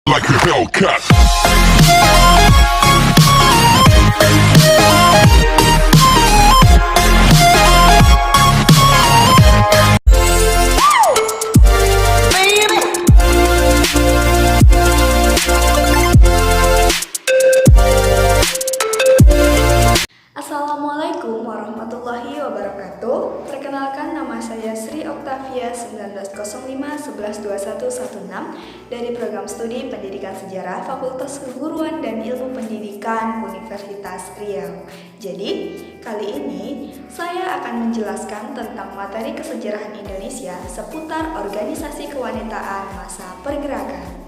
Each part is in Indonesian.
like a Hellcat. Assalamualaikum warahmatullahi wabarakatuh. Perkenalkan, nama saya Sri Oktavia 1905-112116 dari Program Studi Pendidikan Sejarah Fakultas Keguruan dan Ilmu Pendidikan Universitas Riau. Jadi, kali ini saya akan menjelaskan tentang materi kesejarahan Indonesia seputar organisasi kewanitaan masa pergerakan.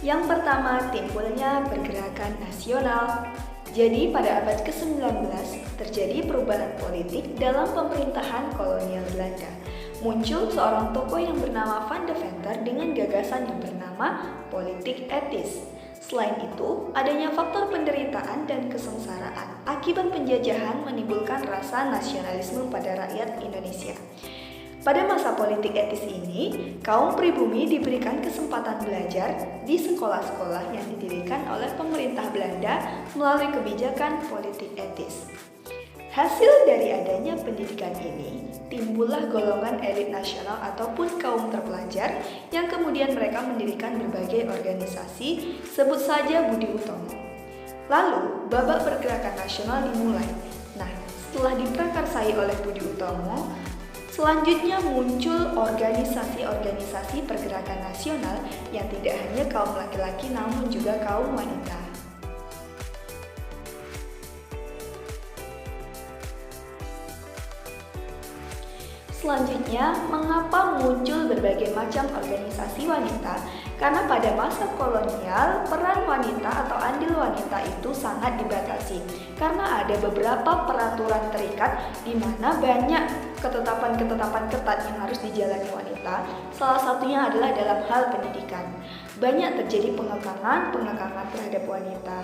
Yang pertama, timbulnya pergerakan nasional. Jadi, pada abad ke-19 terjadi perubahan politik dalam pemerintahan kolonial Belanda. Muncul seorang tokoh yang bernama Van de Venter dengan gagasan yang bernama politik etis. Selain itu, adanya faktor penderitaan dan kesengsaraan akibat penjajahan menimbulkan rasa nasionalisme pada rakyat Indonesia. Pada masa politik etis ini, kaum pribumi diberikan kesempatan belajar di sekolah-sekolah yang didirikan oleh pemerintah Belanda melalui kebijakan politik etis. Hasil dari adanya pendidikan ini, timbullah golongan elit nasional ataupun kaum terpelajar yang kemudian mereka mendirikan berbagai organisasi, sebut saja Budi Utomo. Lalu, babak pergerakan nasional dimulai. Nah, setelah diprakarsai oleh Budi Utomo, selanjutnya muncul organisasi-organisasi pergerakan nasional yang tidak hanya kaum laki-laki namun juga kaum wanita. Selanjutnya, mengapa muncul berbagai macam organisasi wanita? Karena pada masa kolonial, peran wanita atau andil wanita itu sangat dibatasi. Karena ada beberapa peraturan terikat di mana banyak ketetapan-ketetapan ketat yang harus dijalani wanita. Salah satunya adalah dalam hal pendidikan. Banyak terjadi pengekangan terhadap wanita.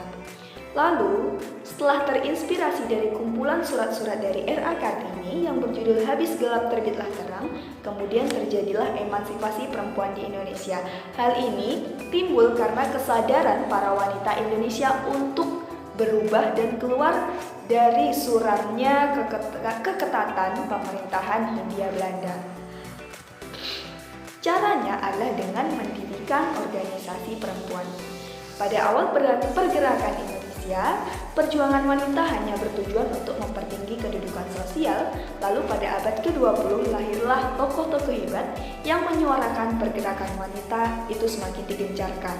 Lalu, setelah terinspirasi dari kumpulan surat-surat dari R.A. Kartini yang berjudul Habis Gelap Terbitlah Terang, kemudian terjadilah emansipasi perempuan di Indonesia. Hal ini timbul karena kesadaran para wanita Indonesia untuk berubah dan keluar dari suramnya keketatan pemerintahan Hindia Belanda. Caranya adalah dengan mendirikan organisasi perempuan. Pada awal pergerakan Indonesia, perjuangan wanita hanya bertujuan untuk mempertinggi kedudukan sosial. Lalu pada abad ke-20 lahirlah tokoh-tokoh hebat yang menyuarakan pergerakan wanita itu semakin digencarkan.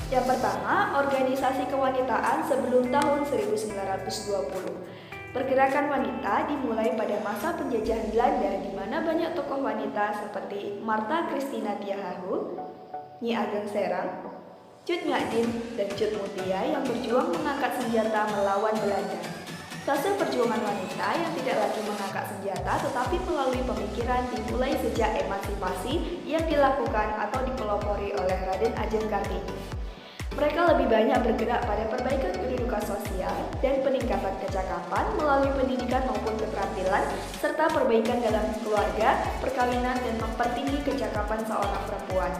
Yang pertama, organisasi kewanitaan sebelum tahun 1920. Pergerakan wanita dimulai pada masa penjajahan Belanda di mana banyak tokoh wanita seperti Martha Christina Tiahahu, Nyi Ageng Serang, Cut Nyak dan Cut Mutia yang berjuang mengangkat senjata melawan Belanda. Fase perjuangan wanita yang tidak lagi mengangkat senjata tetapi melalui pemikiran dimulai sejak emansipasi yang dilakukan atau dipelopori oleh Raden Ajeng Kartini. Mereka lebih banyak bergerak pada perbaikan kedudukan sosial dan peningkatan kecakapan melalui pendidikan maupun keterampilan, serta perbaikan dalam keluarga, perkawinan, dan mempertinggi kecakapan seorang perempuan.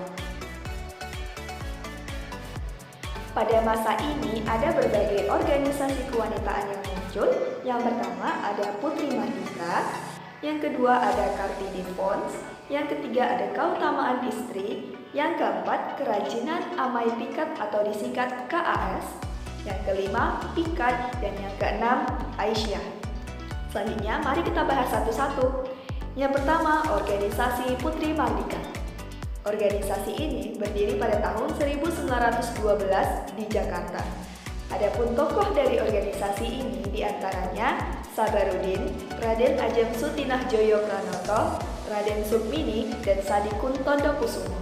Pada masa ini ada berbagai organisasi kewanitaan yang muncul. Yang pertama ada Putri Mardika, yang kedua ada Kartini Pons, yang ketiga ada Keutamaan Istri, yang keempat Kerajinan Amai Pikat atau disingkat KAS, yang kelima Pikat, dan yang keenam Aisyah. Selanjutnya mari kita bahas satu-satu. Yang pertama, organisasi Putri Mardika. Organisasi ini berdiri pada tahun 1912 di Jakarta. Adapun tokoh dari organisasi ini diantaranya Sabarudin, Raden Ajeng Sutinah Joyo Pranoto, Raden Sukmini, dan Sadikun Tondokusumo.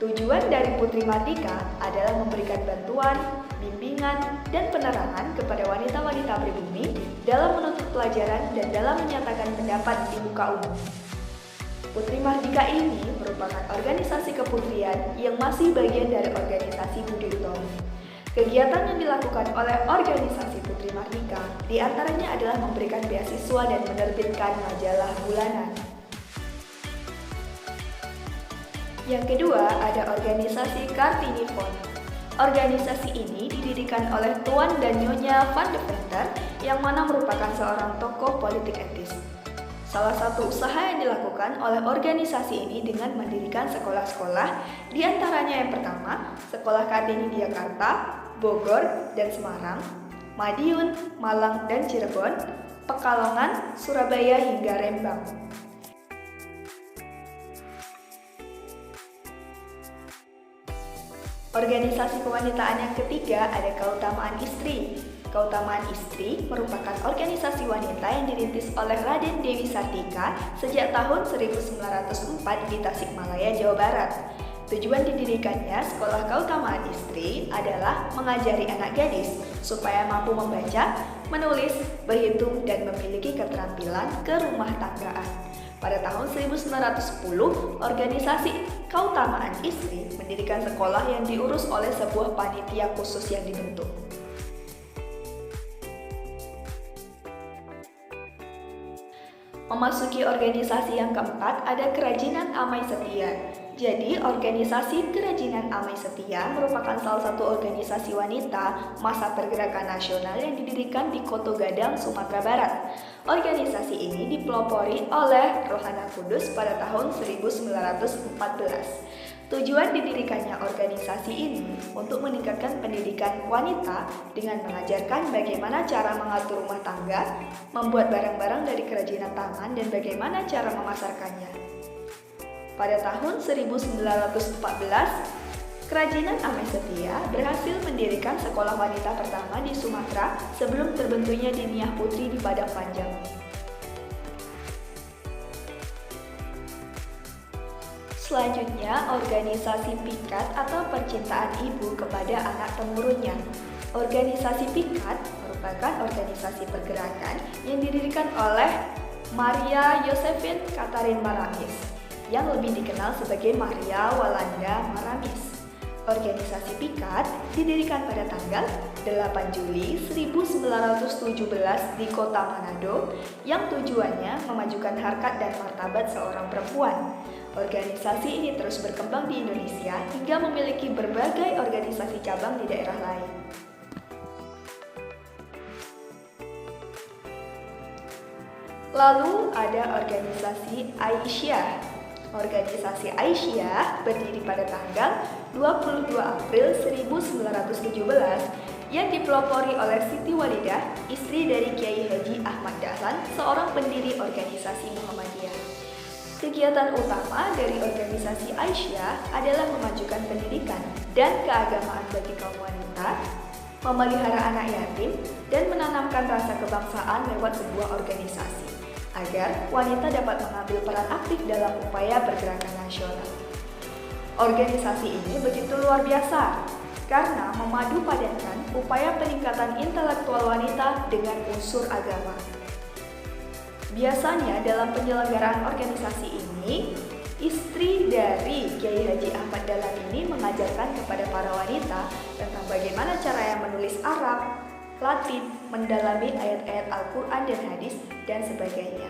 Tujuan dari Putri Mardika adalah memberikan bantuan, bimbingan, dan penerangan kepada wanita-wanita pribumi dalam menuntut pelajaran dan dalam menyatakan pendapat di muka umum. Putri Mardika ini merupakan organisasi keputrian yang masih bagian dari organisasi Budi Utomo. Kegiatan yang dilakukan oleh organisasi Putri Mardika diantaranya adalah memberikan beasiswa dan menerbitkan majalah bulanan. Yang kedua ada organisasi Kartini Fund. Organisasi ini didirikan oleh Tuan dan Nyonya Van de Venter yang mana merupakan seorang tokoh politik etis. Salah satu usaha yang dilakukan oleh organisasi ini dengan mendirikan sekolah-sekolah, diantaranya yang pertama, Sekolah Kartini di Jakarta, Bogor dan Semarang, Madiun, Malang dan Cirebon, Pekalongan, Surabaya hingga Rembang. Organisasi kewanitaan yang ketiga ada Keutamaan Istri. Keutamaan Istri merupakan organisasi wanita yang dirintis oleh Raden Dewi Sartika sejak tahun 1904 di Tasikmalaya, Jawa Barat. Tujuan didirikannya Sekolah Keutamaan Istri adalah mengajari anak gadis supaya mampu membaca, menulis, berhitung, dan memiliki keterampilan kerumah tanggaan. Pada tahun 1910, organisasi Keutamaan Istri mendirikan sekolah yang diurus oleh sebuah panitia khusus yang dibentuk. Memasuki organisasi yang keempat ada Kerajinan Amai Setia. Jadi, organisasi Kerajinan Amai Setia merupakan salah satu organisasi wanita masa pergerakan nasional yang didirikan di Koto Gadang, Sumatera Barat. Organisasi ini dipelopori oleh Rohana Kudus pada tahun 1914. Tujuan didirikannya organisasi ini untuk meningkatkan pendidikan wanita dengan mengajarkan bagaimana cara mengatur rumah tangga, membuat barang-barang dari kerajinan tangan, dan bagaimana cara memasarkannya. Pada tahun 1914, Kerajinan Amai Setia berhasil mendirikan sekolah wanita pertama di Sumatera sebelum terbentuknya Diniyah Putri di Padang Panjang. Selanjutnya, organisasi Pikat atau Percintaan Ibu kepada Anak Temurunnya. Organisasi Pikat merupakan organisasi pergerakan yang didirikan oleh Maria Josephine Katharin Maramis, yang lebih dikenal sebagai Maria Walanda Maramis. Organisasi Pikat didirikan pada tanggal 8 Juli 1917 di Kota Manado yang tujuannya memajukan harkat dan martabat seorang perempuan. Organisasi ini terus berkembang di Indonesia hingga memiliki berbagai organisasi cabang di daerah lain. Lalu ada organisasi Aisyah. Organisasi Aisyah berdiri pada tanggal 22 April 1917 yang dipelopori oleh Siti Walidah, istri dari Kiai Haji Ahmad Dahlan, seorang pendiri organisasi Muhammadiyah. Kegiatan utama dari organisasi Aisyah adalah memajukan pendidikan dan keagamaan bagi kaum wanita, memelihara anak yatim, dan menanamkan rasa kebangsaan lewat sebuah organisasi, agar wanita dapat mengambil peran aktif dalam upaya pergerakan nasional. Organisasi ini begitu luar biasa karena memadu padankan upaya peningkatan intelektual wanita dengan unsur agama. Biasanya dalam penyelenggaraan organisasi ini, istri dari Kiai Haji Ahmad Dahlan ini mengajarkan kepada para wanita tentang bagaimana cara menulis Arab, Latin, mendalami ayat-ayat Al-Quran dan hadis, dan sebagainya.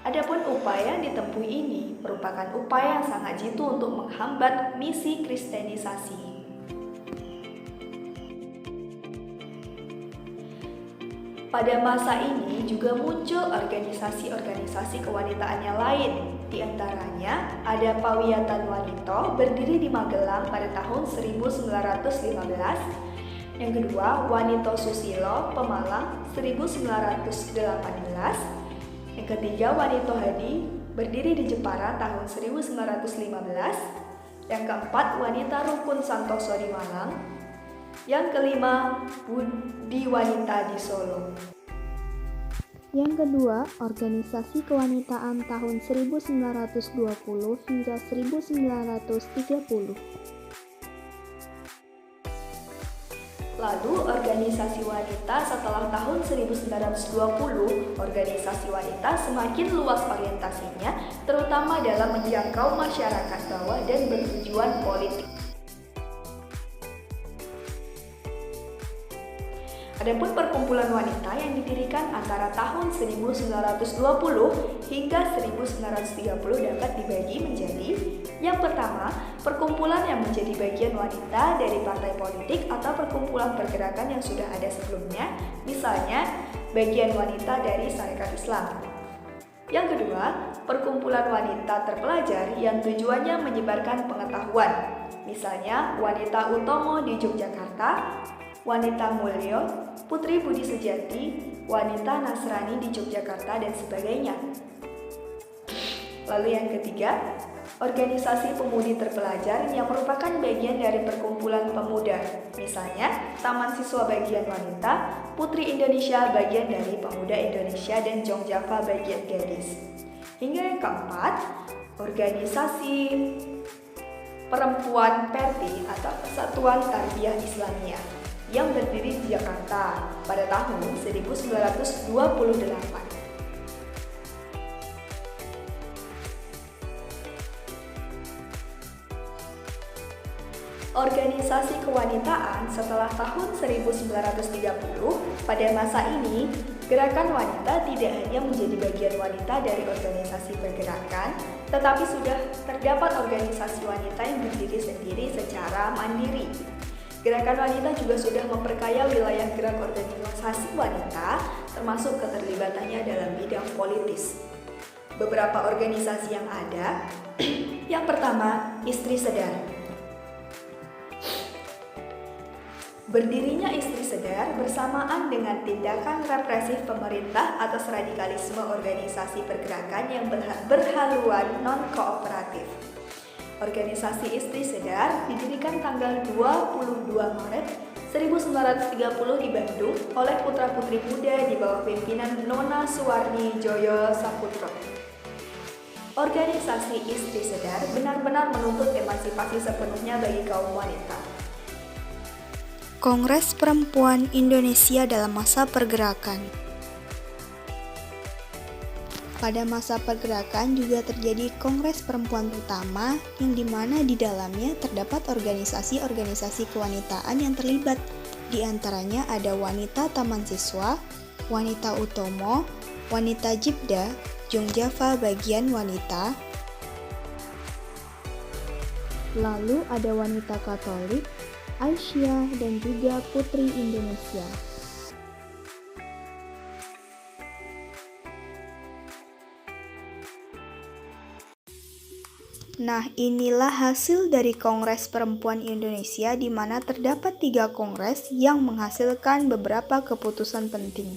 Adapun upaya yang ditempuh ini merupakan upaya yang sangat jitu untuk menghambat misi kristenisasi. Pada masa ini juga muncul organisasi-organisasi kewanitaan yang lain. Di antaranya ada Pawiyatan Wanito berdiri di Magelang pada tahun 1915. Yang kedua, Wanito Susilo Pemalang 1918. Yang ketiga, Wanito Hadi berdiri di Jepara tahun 1915. Yang keempat, Wanita Rukun Santoso di Malang. Yang kelima, Budi Wanita di Solo. Yang kedua, organisasi kewanitaan tahun 1920 hingga 1930. Lalu organisasi wanita setelah tahun 1920, organisasi wanita semakin luas orientasinya, terutama dalam menjangkau masyarakat bawah dan bertujuan politik. Adapun perkumpulan wanita yang didirikan antara tahun 1920 hingga 1930 dapat dibagi menjadi: yang pertama, perkumpulan yang menjadi bagian wanita dari partai politik atau perkumpulan pergerakan yang sudah ada sebelumnya, misalnya bagian wanita dari Sarekat Islam. Yang kedua, perkumpulan wanita terpelajar yang tujuannya menyebarkan pengetahuan, misalnya Wanita Utomo di Yogyakarta, Wanita Mulyo, Putri Budi Sejati, Wanita Nasrani di Yogyakarta, dan sebagainya. Lalu yang ketiga, organisasi pemudi terpelajar yang merupakan bagian dari perkumpulan pemuda, misalnya Taman Siswa bagian wanita, Putri Indonesia bagian dari Pemuda Indonesia, dan Jong Java bagian gadis. Hingga yang keempat, organisasi perempuan Perti atau Persatuan Tarbiyah Islamiyah yang berdiri di Jakarta pada tahun 1928. Organisasi kewanitaan setelah tahun 1930, pada masa ini, gerakan wanita tidak hanya menjadi bagian wanita dari organisasi pergerakan, tetapi sudah terdapat organisasi wanita yang berdiri sendiri secara mandiri. Gerakan wanita juga sudah memperkaya wilayah gerak organisasi wanita, termasuk keterlibatannya dalam bidang politis. Beberapa organisasi yang ada, yang pertama, Istri Sedar. Berdirinya Istri Sedar bersamaan dengan tindakan represif pemerintah atas radikalisme organisasi pergerakan yang berhaluan non-kooperatif. Organisasi Istri Sedar didirikan tanggal 22 Maret 1930 di Bandung oleh putra-putri muda di bawah pimpinan Nona Suwarni Joyo Saputro. Organisasi Istri Sedar benar-benar menuntut emansipasi sepenuhnya bagi kaum wanita. Kongres Perempuan Indonesia dalam masa pergerakan. Pada masa pergerakan juga terjadi Kongres Perempuan Utama yang dimana di dalamnya terdapat organisasi-organisasi kewanitaan yang terlibat. Di antaranya ada Wanita Taman Siswa, Wanita Utomo, Wanita Jibda, Jong Java bagian wanita. Lalu ada Wanita Katolik, Aisyah, dan juga Putri Indonesia. Nah, inilah hasil dari Kongres Perempuan Indonesia di mana terdapat 3 kongres yang menghasilkan beberapa keputusan penting.